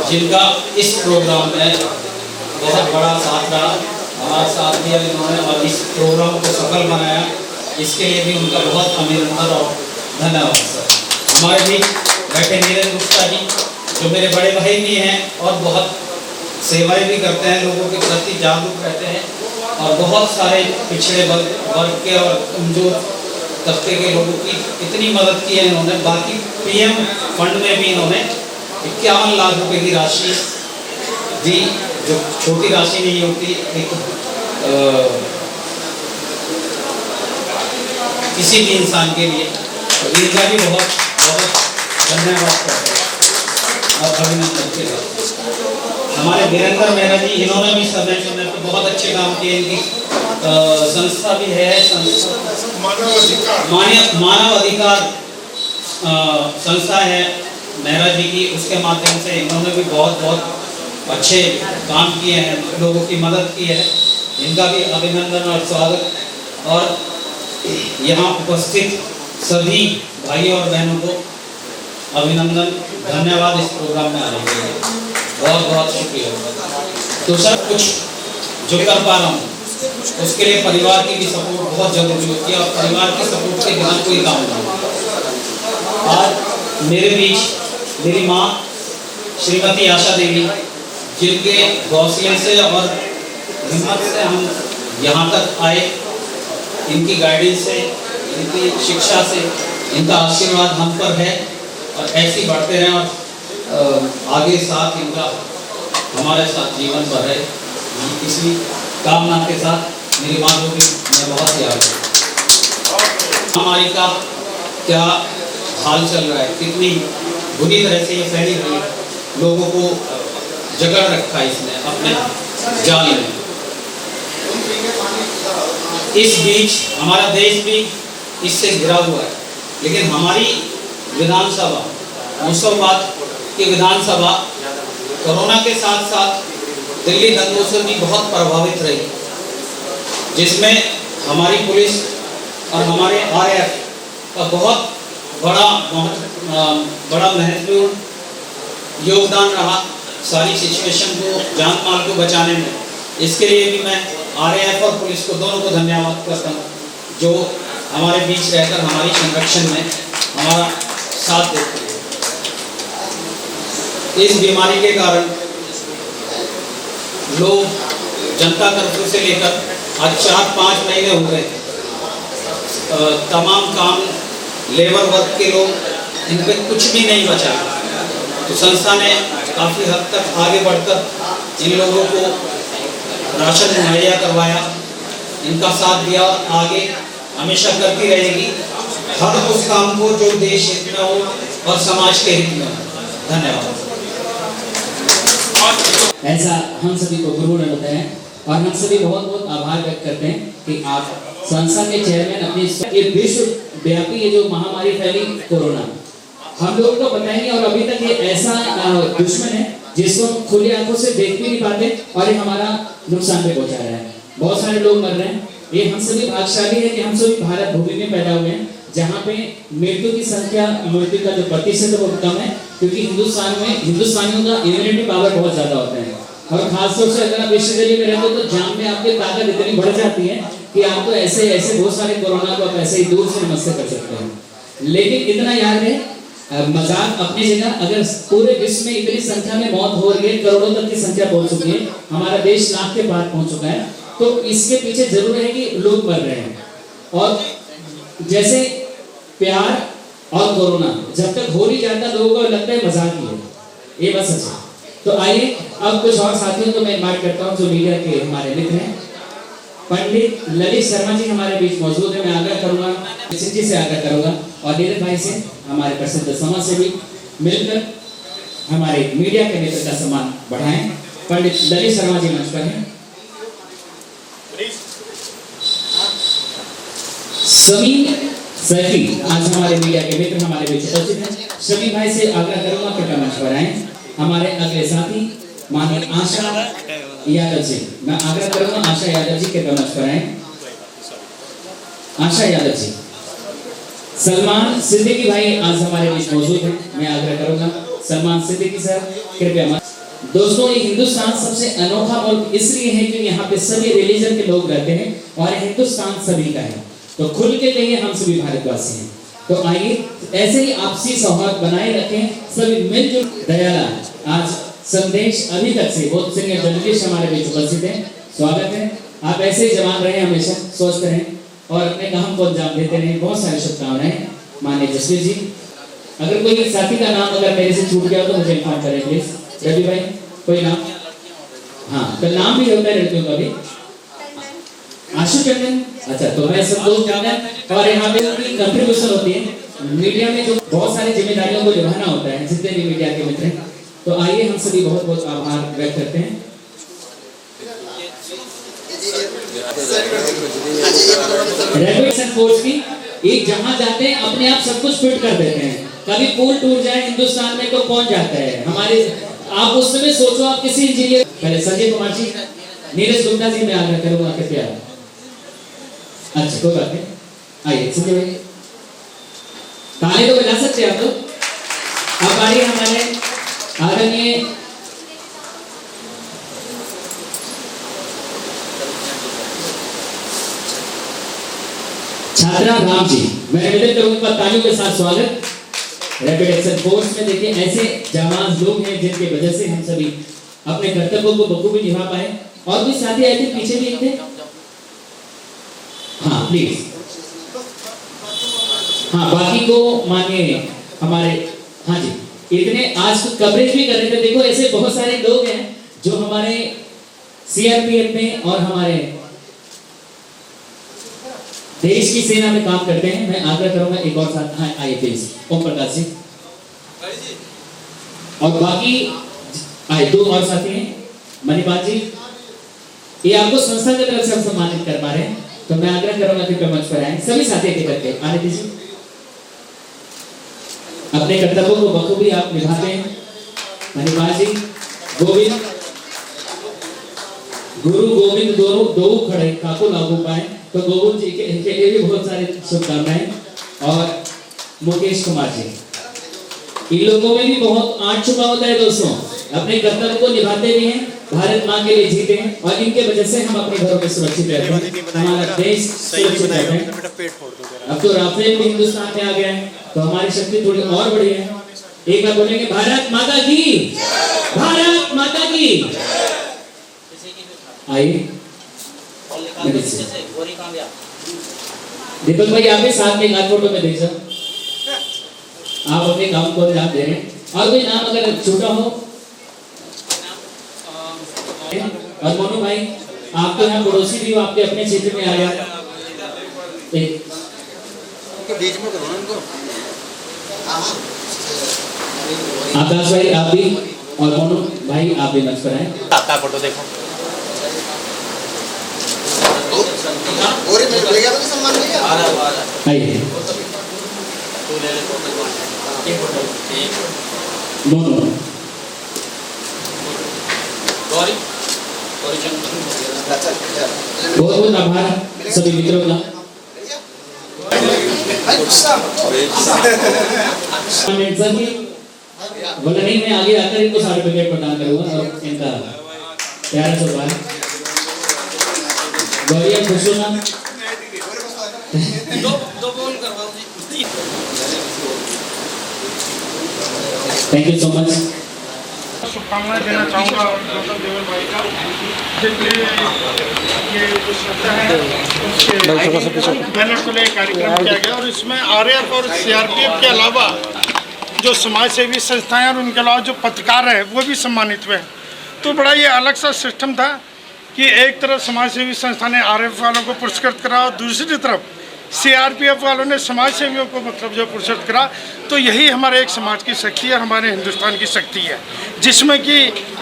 जिनका इस प्रोग्राम में बहुत बड़ा साथ रहा, हमारा साथ दिया इन्होंने और इस प्रोग्राम को सफल बनाया, इसके लिए भी उनका बहुत अभिनंदन और धन्यवाद सर। हमारे भी बैठे नीरज गुप्ता जी जो मेरे बड़े भाई भी हैं और बहुत सेवाएं भी करते हैं, लोगों के प्रति जागरूक रहते हैं और बहुत सारे पिछड़े वर्ग के और कमजोर तबके के लोगों की इतनी मदद की है इन्होंने। बाकी पीएम फंड में भी इन्होंने 51 लाख रुपए की राशि दी, जो छोटी राशि नहीं होती किसी भी इंसान के लिए। तो इनका भी बहुत बहुत धन्यवाद करते हैं और अभिनंदन के साथ। हमारे वीरेंद्र मेहरा जी, इन्होंने भी समय समय पर बहुत अच्छे काम किए। इनकी संस्था भी है, मानव अधिकार संस्था है मेहरा जी की, उसके माध्यम से इन्होंने भी बहुत बहुत अच्छे काम किए हैं, लोगों की मदद की है। इनका भी अभिनंदन और स्वागत। और यहाँ उपस्थित सभी भाइयों और बहनों को अभिनंदन, धन्यवाद इस प्रोग्राम में आने के लिए, बहुत बहुत शुक्रिया। तो सब कुछ जो कर पा रहा हूँ उसके लिए परिवार की भी सपोर्ट बहुत जरूरी होती है, और परिवार की सपोर्ट के बिना कोई काम नहीं। आज मेरे बीच मेरी माँ श्रीमती आशा देवी, जिनके हौसले से और हिम्मत से हम यहाँ तक आए, इनकी गाइडेंस से, इनकी शिक्षा से, इनका आशीर्वाद हम पर है और ऐसे ही बढ़ते रहें और आगे साथ इनका हमारे साथ जीवन भर है। इसी कामना के साथ मेरी माँ को भी मैं बहुत याद हूँ। महामारी का क्या हाल चल रहा है, कितनी बुरी तरह से ये फैली हुई, लोगों को जकड़ रखा है इसने अपने जाल में। इस बीच हमारा देश भी इससे घिरा हुआ है, लेकिन हमारी विधानसभा, मुर्शिदाबाद की विधानसभा कोरोना के साथ साथ दिल्ली दंगों से भी बहुत प्रभावित रही, जिसमें हमारी पुलिस और हमारे आरएएफ का बहुत बड़ा महत्वपूर्ण योगदान रहा सारी सिचुएशन को, जान माल को बचाने में। इसके लिए भी मैं आरएएफ और पुलिस को दोनों को धन्यवाद करता हूँ, जो हमारे बीच रहकर हमारी संरक्षण में हमारा साथ देते हैं। इस बीमारी के कारण लोग जनता कर्फ्यू से लेकर आज 4-5 महीने हो गए, तमाम काम लेबर वर्क के लोग, इन पे कुछ भी नहीं बचा। तो संस्था ने काफ़ी हद तक आगे बढ़कर इन लोगों को राशन मुहैया करवाया, इनका साथ दिया, आगे हमेशा करती रहेगी हर उस काम को जो देश हित में हो और समाज के हित में हो। धन्यवाद। ऐसा हम सभी को गुरु ने बताया और हम सभी बहुत बहुत आभार व्यक्त करते हैं कि आप संस्था के चेयरमैन अपनी ये विश्व व्यापी ये जो महामारी फैली कोरोना, हम लोगों को पता ही नहीं, और अभी तक ये ऐसा दुश्मन है जिसको हम खुली आंखों से देख भी नहीं पाते और ये हमारा नुकसान भी पहुंचा रहा है। बहुत सारे लोग मर रहे हैं। ये हम सभी भाग्यशाली है कि हम सभी भारत भूमि में पैदा हुए हैं, जहाँ पे मृत्यु की संख्या, मृत्यु का जो प्रतिशत है वो कम है, क्योंकि हिंदुस्तान में हिंदुस्तानियों का इम्यूनिटी पावर बहुत ज्यादा होता है। और खासतौर से अगर आप विश्वविद्यालय में रहते हो तो जान में आपकी ताकत इतनी बढ़ जाती है कि आप तो ऐसे बहुत सारे कोरोना को आप ऐसे ही दूर से नमस्ते कर सकते हैं। लेकिन इतना याद है, मजाक अपनी जगह, अगर पूरे विश्व में इतनी संख्या में मौत हो रही है, करोड़ों तक की संख्या पहुंच चुकी है, हमारा देश लाख के पार पहुंच चुका है, तो इसके पीछे जरूर है कि लोग मर रहे हैं। और जैसे प्यार और कोरोना जब तक हो नहीं जाता लोगों को लगता है मजाक ही है, ये बस सच है। तो आइए अब कुछ और साथियों को मैं इनवाइट करता हूँ जो मीडिया के हमारे मित्र हैं। पंडित ललित शर्मा जी हमारे बीच मौजूद है। मैं आग्रह करूंगा, जी से आग्रह करूंगा और नीरज भाई से, हमारे प्रसिद्ध समाज से भी मिलकर हमारे मीडिया के नेता का सम्मान बढ़ाएं। पंडित ललित शर्मा जी मंच पर हैं। समीर सैफी आज हमारे मीडिया के मित्र हमारे बीच उपस्थित हैं। समीर भाई से आग्रह करूंगा कृपया मंच पर आएं। हमारे अगले साथी माननीय आशा यादव जी, मैं आग्रह करूंगा आशा यादव जी के मंच पर आएं। आशा यादव जी। सलमान सिद्दीकी भाई आज हमारे बीच मौजूद हैं। मैं आग्रह करूंगा सलमान सिद्दीकी सर कृपया। दोस्तों, ये हिंदुस्तान सबसे अनोखा मुल्क इसलिए है कि यहाँ पे सभी रिलीजन के लोग रहते हैं और हिंदुस्तान सभी का है, तो खुल के कहिए हम सभी भारतवासी हैं। तो आइए ऐसे ही आपसी सौहार्द बनाए रखें, सभी मिलजुल। दयाला आज संदेश अभी तक से बहुत सीनियर जर्नलिस्ट हमारे बीच उपस्थित हैं, स्वागत है। आप ऐसे ही जवान रहे, हमेशा स्वस्थ रहें। और अपने काम को अंजाम देते रहें। बहुत सारी शुभकामनाएं माननीय जसवीर जी। अगर कोई साथी का नाम अगर मेरे से छूट गया तो मुझे इन्फॉर्म करें प्लीज। रवि भाई कोई नाम? हाँ, तो नाम भी होता है लड़कियों का भी। आशु टंडन, अच्छा, तो मैं संतोष टंडन। और यहाँ पे कंट्रीब्यूशन होती है मीडिया में, जो बहुत सारी जिम्मेदारियों को निभाना होता है, जितने भी मीडिया के मित्र हैं। तो आइए हम सभी बहुत बहुत आभार व्यक्त करते हैं। रेगुलेशन फोर्स की एक जहां जाते हैं अपने आप सब कुछ फिट कर देते हैं। कभी पुल टूट जाए हिंदुस्तान में तो कौन जाता है हमारे? आप उस समय सोचो, आप किसी इंजीनियर, पहले संजय कुमार जी, नीरज गुप्ता जी, मैं आग्रह करूंगा कृपया। अच्छा, कोई बात नहीं, आइए संजय भाई, ताली तो बजा सकते हैं आप लोग। अब आइए हमारे आदरणीय छात्रा राम जी, मैं निवेदन करूंगा तालियों के साथ स्वागत। रैपिड एक्शन फोर्स में देखिए ऐसे जाबाज लोग हैं जिनके वजह से हम सभी अपने कर्तव्यों को बखूबी निभा पाए। और भी साथी आए थे पीछे भी एक थे, हाँ प्लीज, हाँ बाकी को मानिए हमारे, हाँ जी, इतने आज कवरेज भी कर रहे थे। देखो ऐसे बहुत सारे लोग हैं जो हमारे सीआरपीएफ में और हमारे देश की सेना में काम करते हैं। मैं आग्रह करूंगा एक और साथ, हाँ आइए प्लीज, ओम प्रकाश जी, और बाकी आए दो और साथी हैं, मणिपाल जी, ये आपको संस्था की तरफ से हम सम्मानित कर पा रहे हैं। तो मैं आग्रह करूंगा कि मंच पर आए सभी साथी के करके आने दीजिए। अपने कर्तव्यों को बखूबी आप निभाते हैं। मणिपाल जी, गोविंद, गुरु गोविंद दोनों दो खड़े काको लागू पाए, तो गोविंद जी के लिए भी बहुत सारी शुभकामनाएं। और मुकेश कुमार जी, इन लोगों में भी बहुत आंट छुपा होता है दोस्तों, अपने कर्तव्य को निभाते भी हैं, भारत माँ के लिए जीते हैं, और इनके वजह से हम अपने घरों में सुरक्षित रहते हैं, हमारा देश सुरक्षित रहता है। अब तो राफेल भी हिंदुस्तान में आ गया है, तो हमारी शक्ति थोड़ी और बढ़ी है। एक बार बोलेंगे भारत माता की, भारत माता की। आइए दीपक भाई, आप भी साथ में एक फोटो में देख सकते, आप अपने काम को अंजाम दे रहे हैं। और कोई नाम अगर छोटा हो, और मोनू भाई, आप तो यहाँ पड़ोसी भी हो, आपके अपने क्षेत्र में आया, बीच में करो ना इनको। आकाश भाई आप भी, और मोनू भाई आप भी मंच पर आए। आपका फोटो देखो। आइए दोनों बहुत बहुत आभार सभी मित्रों का। बोला नहीं, मैं आगे आकर इनको सर्टिफिकेट प्रदान करूंगा और इनका प्यारा सवाल गौरिया खुश होना। दो बोल करवाओ जी। Thank you so much. शुभकामनाएं देना चाहूँगा गौतम देवल भाई का, जिनके ये जो संस्था है उसके बैनर को लेकर कार्यक्रम किया गया, और इसमें आरएएफ और सीआरपीएफ के अलावा जो समाज सेवी संस्थाएं और उनके अलावा जो पत्रकार हैं वो भी सम्मानित हुए। तो बड़ा ये अलग सा सिस्टम था कि एक तरफ समाज सेवी संस्था ने आरएएफ वालों को पुरस्कृत करा और दूसरी तरफ सीआरपीएफ वालों ने समाज सेवियों को मतलब जो पुरस्कृत करा। तो यही हमारे एक समाज की शक्ति है, हमारे हिंदुस्तान की शक्ति है, जिसमें कि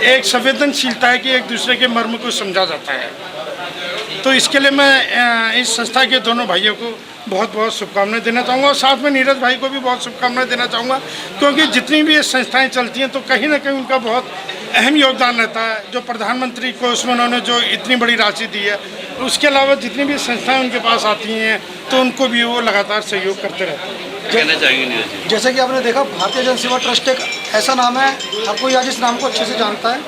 एक संवेदनशीलता है कि एक दूसरे के मर्म को समझा जाता है। तो इसके लिए मैं इस संस्था के दोनों भाइयों को बहुत बहुत शुभकामनाएं देना चाहूँगा, और साथ में नीरज भाई को भी बहुत शुभकामनाएं देना चाहूँगा, क्योंकि जितनी भी ये संस्थाएं चलती हैं तो कहीं ना कहीं उनका बहुत अहम योगदान रहता है। जो प्रधानमंत्री को उसमें उन्होंने जो इतनी बड़ी राशि दी है, उसके अलावा जितनी भी संस्थाएं उनके पास आती हैं तो उनको भी वो लगातार सहयोग करते रहते हैं। कहना चाहेंगे नीरज जी? जैसे कि आपने देखा, भारतीय जन सेवा ट्रस्ट एक ऐसा नाम है, हर कोई आज इस नाम को अच्छे से जानता है।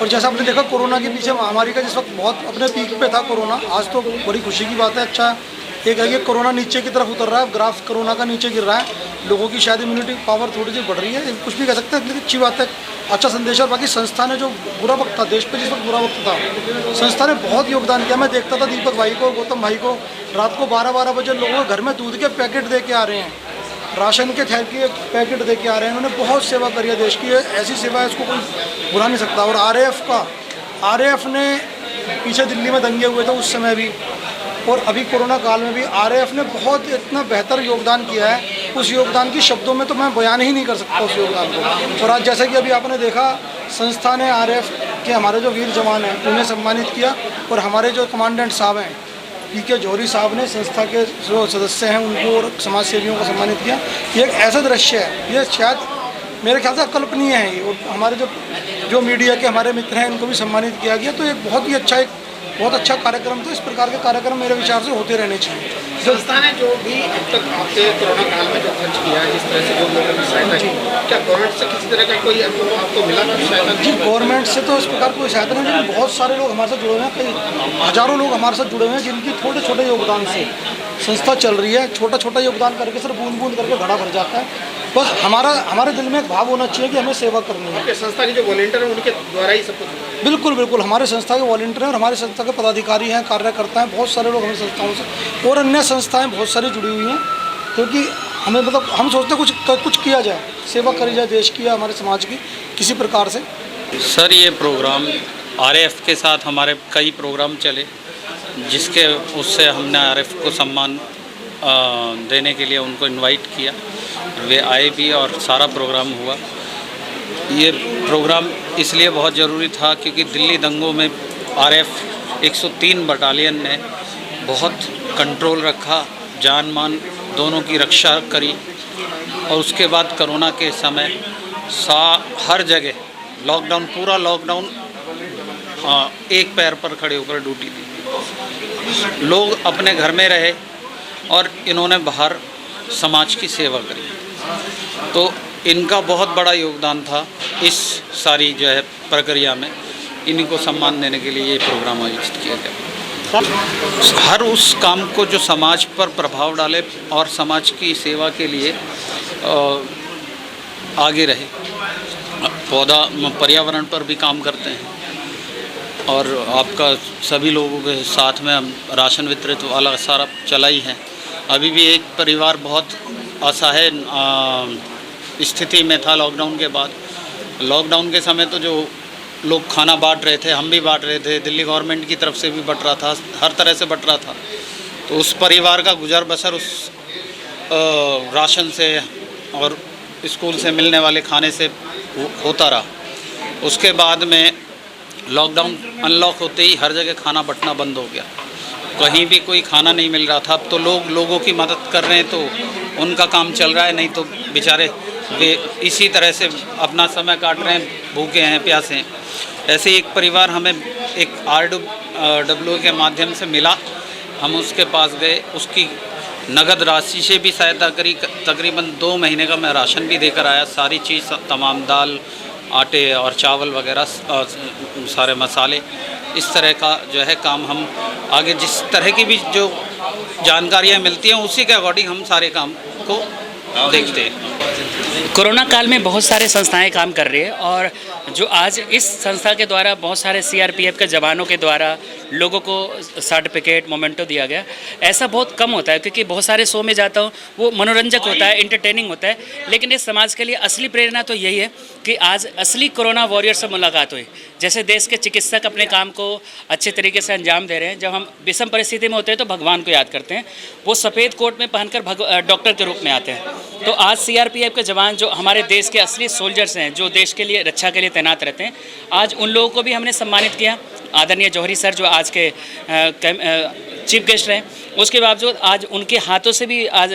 और जैसा आपने देखा, कोरोना के पीछे महामारी का जिस वक्त बहुत अपने पीक पे था कोरोना, आज तो बड़ी खुशी की बात है। अच्छा एक है कि कोरोना नीचे की तरफ उतर रहा है, ग्राफ कोरोना का नीचे गिर रहा है, लोगों की शायद इम्यूनिटी पावर थोड़ी सी बढ़ रही है, कुछ भी कह सकते हैं, लेकिन अच्छी बात है। अच्छा संदेश। और बाकी संस्था ने जो बुरा वक्त था देश पे, जिस वक्त बुरा वक्त था, संस्था ने बहुत योगदान किया। मैं देखता था दीपक भाई को, गौतम भाई को रात को 12-12 बजे लोगों के घर में दूध के पैकेट दे के आ रहे हैं, राशन के थैल के पैकेट दे के आ रहे हैं। उन्होंने बहुत सेवा करी है देश की, ऐसी सेवा है इसको कोई भुला नहीं सकता। और आरएएफ ने पीछे दिल्ली में दंगे हुए थे उस समय भी, और अभी कोरोना काल में भी आरएएफ ने बहुत इतना बेहतर योगदान किया है। उस योगदान की शब्दों में तो मैं बयान ही नहीं कर सकता उस योगदान को। और आज जैसे कि अभी आपने देखा, संस्था ने आरएएफ के हमारे जो वीर जवान हैं उन्हें सम्मानित किया, और हमारे जो कमांडेंट साहब हैं पीके जौहरी साहब ने संस्था के जो सदस्य हैं उनको और समाज सेवियों को सम्मानित किया। ये एक ऐसा दृश्य है, ये शायद मेरे ख्याल से अकल्पनीय है ये। और हमारे जो मीडिया के हमारे मित्र हैं इनको भी सम्मानित किया गया, तो एक बहुत अच्छा कार्यक्रम था। इस प्रकार के कार्यक्रम मेरे विचार से होते रहने चाहिए। संस्था ने जो भी अब तक आपके कोरोना काल में जो खर्च किया है, जिस तरह से जो लोगों की सहायता की, क्या गवर्नमेंट से किसी तरह का कोई आपको मिला सहायता? जी, गवर्नमेंट से तो इस प्रकार कोई सहायता नहीं, लेकिन बहुत सारे लोग हमारे साथ जुड़े हुए हैं, कई हजारों लोग हमारे साथ जुड़े हुए हैं, जिनकी छोटे छोटे योगदान से संस्था चल रही है। छोटा छोटा योगदान करके सिर्फ बूंद बूंद करके घड़ा भर जाता है। बस हमारे दिल में एक भाव होना चाहिए कि हमें सेवा करनी है। संस्था के जो वॉलंटियर हैं उनके द्वारा ही सब कुछ? बिल्कुल हमारे संस्था के वॉलंटियर हैं और हमारे संस्था के पदाधिकारी हैं, कार्यकर्ता हैं, बहुत सारे लोग हमारी संस्थाओं से और अन्य संस्थाएं बहुत सारी जुड़ी हुई हैं, क्योंकि हमें मतलब हम सोचते हैं कुछ किया जाए, सेवा करी जाए देश की या हमारे समाज की किसी प्रकार से। सर, ये प्रोग्राम आरएएफ के साथ हमारे कई प्रोग्राम चले, जिसके उससे हमने आरएएफ को सम्मान देने के लिए उनको इनवाइट किया, वे आए भी और सारा प्रोग्राम हुआ। ये प्रोग्राम इसलिए बहुत ज़रूरी था क्योंकि दिल्ली दंगों में आरएएफ 103 बटालियन ने बहुत कंट्रोल रखा, जान मान दोनों की रक्षा करी। और उसके बाद कोरोना के समय हर जगह लॉकडाउन, पूरा लॉकडाउन, एक पैर पर खड़े होकर ड्यूटी दी। लोग अपने घर में रहे और इन्होंने बाहर समाज की सेवा करी, तो इनका बहुत बड़ा योगदान था इस सारी जो है प्रक्रिया में। इन्हीं को सम्मान देने के लिए ये प्रोग्राम आयोजित किया गया। हर उस काम को जो समाज पर प्रभाव डाले और समाज की सेवा के लिए आगे रहे। पर्यावरण पर भी काम करते हैं और आपका सभी लोगों के साथ में हम राशन वितरित वाला सारा चला ही है। अभी भी एक परिवार बहुत असहाय स्थिति में था लॉकडाउन के बाद। लॉकडाउन के समय तो जो लोग खाना बांट रहे थे, हम भी बांट रहे थे, दिल्ली गवर्नमेंट की तरफ से भी बट रहा था, हर तरह से बट रहा था। तो उस परिवार का गुजर बसर उस राशन से और स्कूल से मिलने वाले खाने से होता रहा। उसके बाद में लॉकडाउन अनलॉक होते ही हर जगह खाना बंटना बंद हो गया, कहीं भी कोई खाना नहीं मिल रहा था। अब तो लोगों की मदद कर रहे हैं तो उनका काम चल रहा है, नहीं तो बेचारे वे इसी तरह से अपना समय काट रहे हैं, भूखे हैं, प्यासे हैं। ऐसे एक परिवार हमें एक RW के माध्यम से मिला, हम उसके पास गए, उसकी नगद राशि से भी सहायता करी। तकरीबन 2 महीने का मैं राशन भी देकर आया, सारी चीज़ तमाम, दाल, आटे और चावल वगैरह, सारे मसाले, इस तरह का जो है काम हम आगे जिस तरह की भी जो जानकारियाँ मिलती हैं उसी के अकॉर्डिंग हम सारे काम को देखते हैं। कोरोना काल में बहुत सारे संस्थाएं काम कर रही है और जो आज इस संस्था के द्वारा बहुत सारे CRPF के जवानों के द्वारा लोगों को सर्टिफिकेट, मोमेंटो दिया गया, ऐसा बहुत कम होता है क्योंकि बहुत सारे शो में जाता हूँ, वो मनोरंजक होता है, एंटरटेनिंग होता है, लेकिन इस समाज के लिए असली प्रेरणा तो यही है कि आज असली कोरोना वॉरियर से मुलाकात हुई। जैसे देश के चिकित्सक अपने काम को अच्छे तरीके से अंजाम दे रहे हैं, जब हम विषम परिस्थिति में होते हैं तो भगवान को याद करते हैं, वो सफ़ेद कोट में पहनकर डॉक्टर के रूप में आते हैं। तो आज CRPF के जवान जो हमारे देश के असली सोल्जर्स हैं, जो देश के लिए रक्षा के लिए तैनात रहते हैं, आज उन लोगों को भी हमने सम्मानित किया। आदरणीय जौहरी सर जो आज के चीफ गेस्ट रहे, उसके बावजूद आज उनके हाथों से भी आज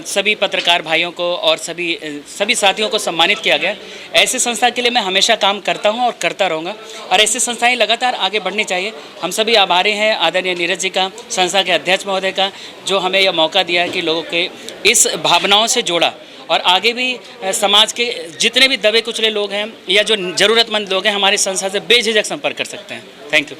सभी पत्रकार भाइयों को और सभी साथियों को सम्मानित किया गया। ऐसी संस्था के लिए मैं हमेशा काम करता हूं और करता रहूँगा और ऐसी संस्थाएं लगातार आगे बढ़नी चाहिए। हम सभी आभारी हैं आदरणीय नीरज जी का, संस्था के अध्यक्ष महोदय का, जो हमें यह मौका दिया है कि लोगों के इस भावनाओं से जोड़ा और आगे भी समाज के जितने भी दबे कुचले लोग हैं या जो ज़रूरतमंद लोग हैं हमारी संस्था से बेझिझक संपर्क कर सकते हैं। Thank you.